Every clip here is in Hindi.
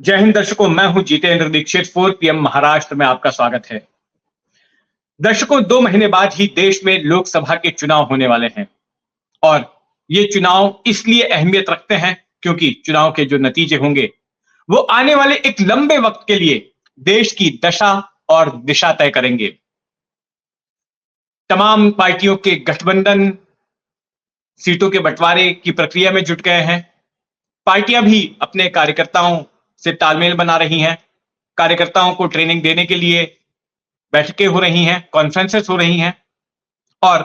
जय हिंद दर्शकों, मैं हूं जितेंद्र दीक्षित। 4 PM महाराष्ट्र में आपका स्वागत है। दर्शकों, 2 महीने बाद ही देश में लोकसभा के चुनाव होने वाले हैं और ये चुनाव इसलिए अहमियत रखते हैं क्योंकि चुनाव के जो नतीजे होंगे वो आने वाले एक लंबे वक्त के लिए देश की दशा और दिशा तय करेंगे। तमाम पार्टियों के गठबंधन सीटों के बंटवारे की प्रक्रिया में जुट गए हैं। पार्टियां भी अपने कार्यकर्ताओं से तालमेल बना रही हैं। कार्यकर्ताओं को ट्रेनिंग देने के लिए बैठकें हो रही हैं, कॉन्फ्रेंसेस हो रही हैं और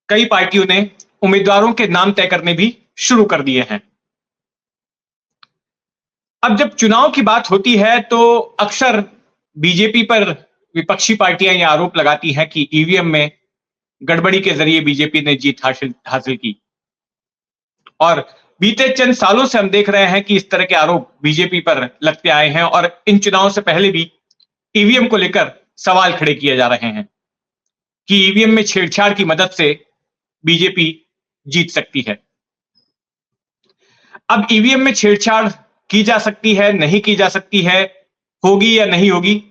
कई पार्टियों ने उम्मीदवारों के नाम तय करने भी शुरू कर दिए हैं। अब जब चुनाव की बात होती है तो अक्सर बीजेपी पर विपक्षी पार्टियां यह आरोप लगाती हैं कि ईवीएम में गड़बड़ी के जरिए बीजेपी ने जीत हासिल की और बीते चंद सालों से हम देख रहे हैं कि इस तरह के आरोप बीजेपी पर लगते आए हैं और इन चुनावों से पहले भी ईवीएम को लेकर सवाल खड़े किए जा रहे हैं कि ईवीएम में छेड़छाड़ की मदद से बीजेपी जीत सकती है। अब ईवीएम में छेड़छाड़ की जा सकती है, नहीं की जा सकती है, होगी या नहीं होगी,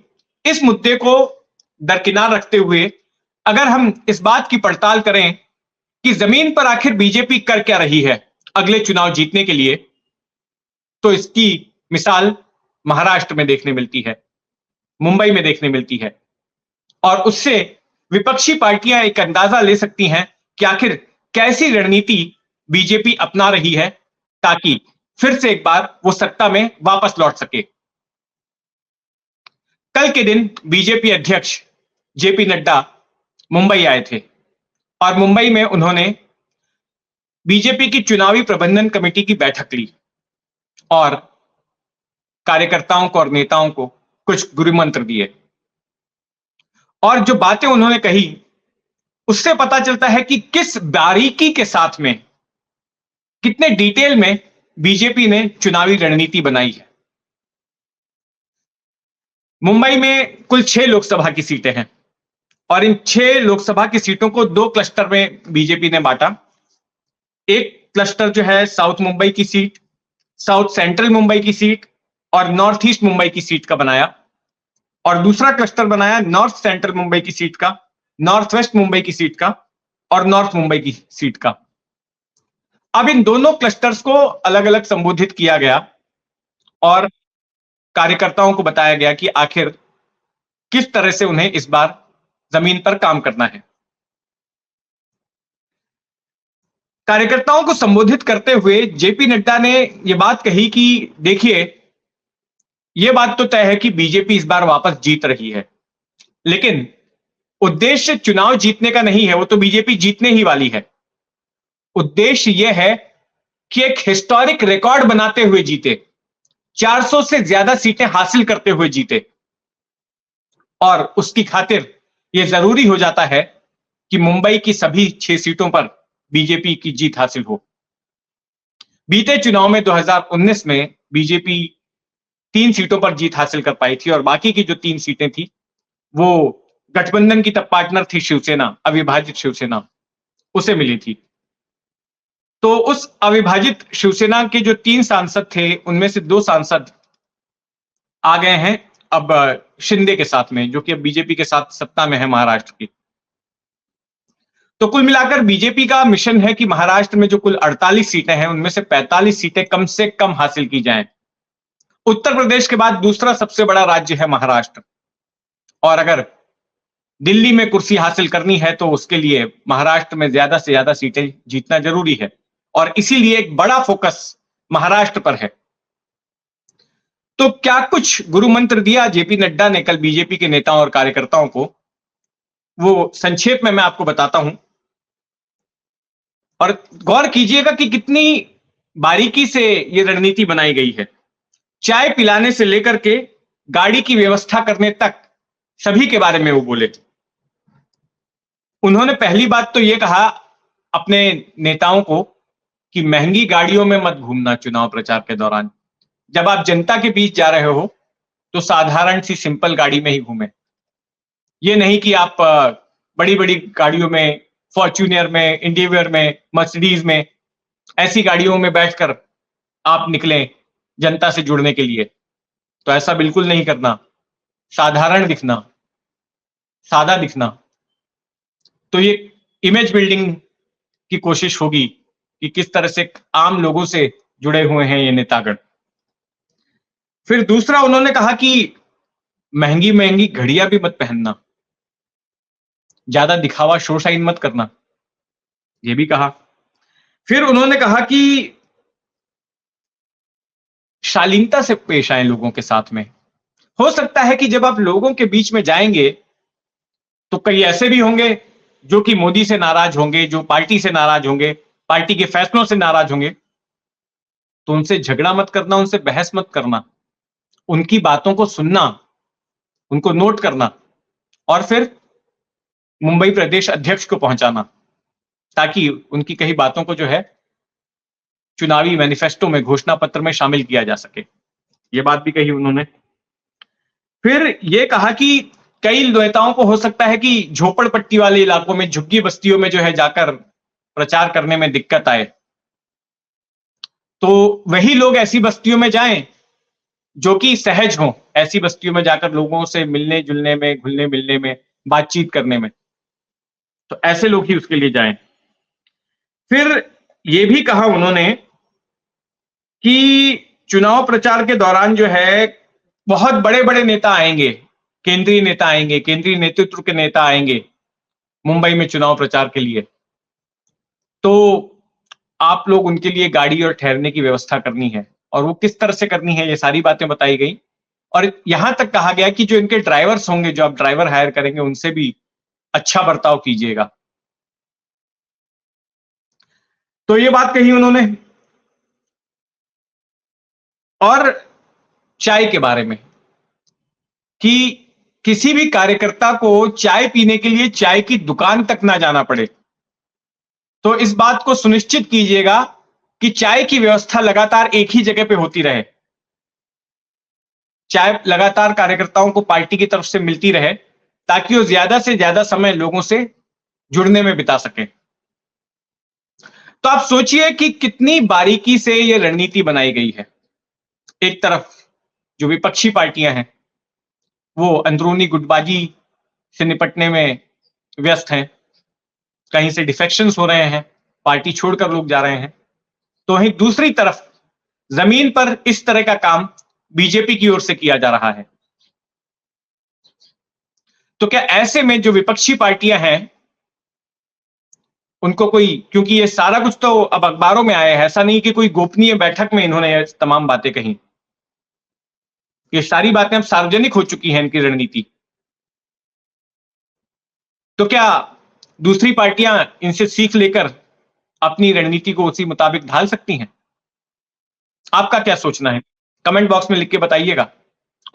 इस मुद्दे को दरकिनार रखते हुए अगर हम इस बात की पड़ताल करें कि जमीन पर आखिर बीजेपी कर क्या रही है अगले चुनाव जीतने के लिए, तो इसकी मिसाल महाराष्ट्र में देखने मिलती है, मुंबई में देखने मिलती है और उससे विपक्षी पार्टियां एक अंदाजा ले सकती हैं कि आखिर कैसी रणनीति बीजेपी अपना रही है ताकि फिर से एक बार वो सत्ता में वापस लौट सके। कल के दिन बीजेपी अध्यक्ष जेपी नड्डा मुंबई आए थे और मुंबई में उन्होंने बीजेपी की चुनावी प्रबंधन कमेटी की बैठक ली और कार्यकर्ताओं को और नेताओं को कुछ गुरु मंत्र दिए और जो बातें उन्होंने कही उससे पता चलता है कि किस बारीकी के साथ में, कितने डिटेल में बीजेपी ने चुनावी रणनीति बनाई है। मुंबई में कुल 6 लोकसभा की सीटें हैं और इन 6 लोकसभा की सीटों को 2 क्लस्टर में बीजेपी ने बांटा। एक क्लस्टर जो है साउथ मुंबई की सीट, साउथ सेंट्रल मुंबई की सीट और नॉर्थ ईस्ट मुंबई की सीट का बनाया और दूसरा क्लस्टर बनाया नॉर्थ सेंट्रल मुंबई की सीट का, नॉर्थ वेस्ट मुंबई की सीट का और नॉर्थ मुंबई की सीट का। अब इन दोनों क्लस्टर्स को अलग अलग संबोधित किया गया और कार्यकर्ताओं को बताया गया कि आखिर किस तरह से उन्हें इस बार जमीन पर काम करना है। कार्यकर्ताओं को संबोधित करते हुए जेपी नड्डा ने यह बात कही कि देखिए, यह बात तो तय है कि बीजेपी इस बार वापस जीत रही है, लेकिन उद्देश्य चुनाव जीतने का नहीं है, वो तो बीजेपी जीतने ही वाली है। उद्देश्य यह है कि एक हिस्टोरिक रिकॉर्ड बनाते हुए जीते, 400 से ज्यादा सीटें हासिल करते हुए जीते और उसकी खातिर यह जरूरी हो जाता है कि मुंबई की सभी 6 सीटों पर बीजेपी की जीत हासिल हो। बीते चुनाव में 2019 में बीजेपी 3 सीटों पर जीत हासिल कर पाई थी और बाकी की जो 3 सीटें थी वो गठबंधन की तब पार्टनर थी शिवसेना, अविभाजित शिवसेना, उसे मिली थी। तो उस अविभाजित शिवसेना के जो 3 सांसद थे उनमें से 2 सांसद आ गए हैं अब शिंदे के साथ में, जो कि अब बीजेपी के साथ सत्ता में है महाराष्ट्र की। तो कुल मिलाकर बीजेपी का मिशन है कि महाराष्ट्र में जो कुल 48 सीटें हैं उनमें से 45 सीटें कम से कम हासिल की जाएं। उत्तर प्रदेश के बाद दूसरा सबसे बड़ा राज्य है महाराष्ट्र और अगर दिल्ली में कुर्सी हासिल करनी है तो उसके लिए महाराष्ट्र में ज्यादा से ज्यादा सीटें जीतना जरूरी है और इसीलिए एक बड़ा फोकस महाराष्ट्र पर है। तो क्या कुछ गुरु मंत्र दिया जेपी नड्डा ने कल बीजेपी के नेताओं और कार्यकर्ताओं को, वो संक्षेप में मैं आपको बताता हूं और गौर कीजिएगा कि कितनी बारीकी से यह रणनीति बनाई गई है। चाय पिलाने से लेकर के गाड़ी की व्यवस्था करने तक सभी के बारे में वो बोले। उन्होंने पहली बात तो यह कहा अपने नेताओं को कि महंगी गाड़ियों में मत घूमना चुनाव प्रचार के दौरान। जब आप जनता के बीच जा रहे हो तो साधारण सी सिंपल गाड़ी में ही घूमें। यह नहीं कि आप बड़ी बड़ी गाड़ियों में, फॉर्च्यूनर में, इंडिवियर में, मर्सिडीज में, ऐसी गाड़ियों में बैठकर आप निकलें जनता से जुड़ने के लिए। तो ऐसा बिल्कुल नहीं करना, साधारण दिखना, सादा दिखना। तो ये इमेज बिल्डिंग की कोशिश होगी कि किस तरह से आम लोगों से जुड़े हुए हैं ये नेतागण। फिर दूसरा उन्होंने कहा कि महंगी-महंगी घड़ियां भी मत पहनना, ज्यादा दिखावा शो शाइन मत करना, ये भी कहा। फिर उन्होंने कहा कि शालीनता से पेश आए लोगों के साथ में। हो सकता है कि जब आप लोगों के बीच में जाएंगे तो कई ऐसे भी होंगे जो कि मोदी से नाराज होंगे, जो पार्टी से नाराज होंगे, पार्टी के फैसलों से नाराज होंगे। तो उनसे झगड़ा मत करना, उनसे बहस मत करना, उनकी बातों को सुनना, उनको नोट करना और फिर मुंबई प्रदेश अध्यक्ष को पहुंचाना, ताकि उनकी कई बातों को जो है चुनावी मैनिफेस्टो में, घोषणा पत्र में शामिल किया जा सके। ये बात भी कही उन्होंने। फिर ये कहा कि कई नेताओं को हो सकता है कि झोपड़पट्टी वाले इलाकों में, झुग्गी बस्तियों में जो है जाकर प्रचार करने में दिक्कत आए। तो वही लोग ऐसी बस्तियों में जाएं जो कि सहज हों, ऐसी बस्तियों में जाकर लोगों से मिलने जुलने में, घुलने मिलने में, बातचीत करने में। तो ऐसे लोग ही उसके लिए जाएं। फिर ये भी कहा उन्होंने कि चुनाव प्रचार के दौरान जो है बहुत बड़े-बड़े नेता आएंगे, केंद्रीय नेता आएंगे, केंद्रीय नेतृत्व के नेता आएंगे मुंबई में चुनाव प्रचार के लिए। तो आप लोग उनके लिए गाड़ी और ठहरने की व्यवस्था करनी है, और वो किस तरह से करनी है, ये सारी बातें बताई गई। और यहां तक कहा गया कि जो इनके ड्राइवर्स होंगे, जो आप ड्राइवर हायर करेंगे, उनसे भी अच्छा बर्ताव कीजिएगा। तो ये बात कही उन्होंने। और चाय के बारे में कि किसी भी कार्यकर्ता को चाय पीने के लिए चाय की दुकान तक ना जाना पड़े। तो इस बात को सुनिश्चित कीजिएगा कि चाय की व्यवस्था लगातार एक ही जगह पे होती रहे। चाय लगातार कार्यकर्ताओं को पार्टी की तरफ से मिलती रहे, ताकि वो ज्यादा से ज्यादा समय लोगों से जुड़ने में बिता सके। तो आप सोचिए कि कितनी बारीकी से यह रणनीति बनाई गई है। एक तरफ जो विपक्षी पार्टियां हैं, वो अंदरूनी गुटबाजी से निपटने में व्यस्त हैं, कहीं से डिफेक्शंस हो रहे हैं, पार्टी छोड़कर लोग जा रहे हैं। तो वहीं दूसरी तरफ जमीन पर इस तरह का काम बीजेपी की ओर से किया जा रहा है। तो क्या ऐसे में जो विपक्षी पार्टियां हैं, उनको कोई, क्योंकि ये सारा कुछ तो अब अखबारों में आया है, ऐसा नहीं कि कोई गोपनीय बैठक में इन्होंने ये तमाम बातें कही। ये सारी बातें अब सार्वजनिक हो चुकी हैं, इनकी रणनीति। तो क्या दूसरी पार्टियां इनसे सीख लेकर अपनी रणनीति को उसी मुताबिक ढाल सकती हैं? आपका क्या सोचना है? कमेंट बॉक्स में लिख के बताइएगा।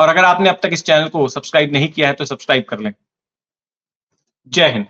और अगर आपने अब तक इस चैनल को सब्सक्राइब नहीं किया है तो सब्सक्राइब कर लें। जय हिंद।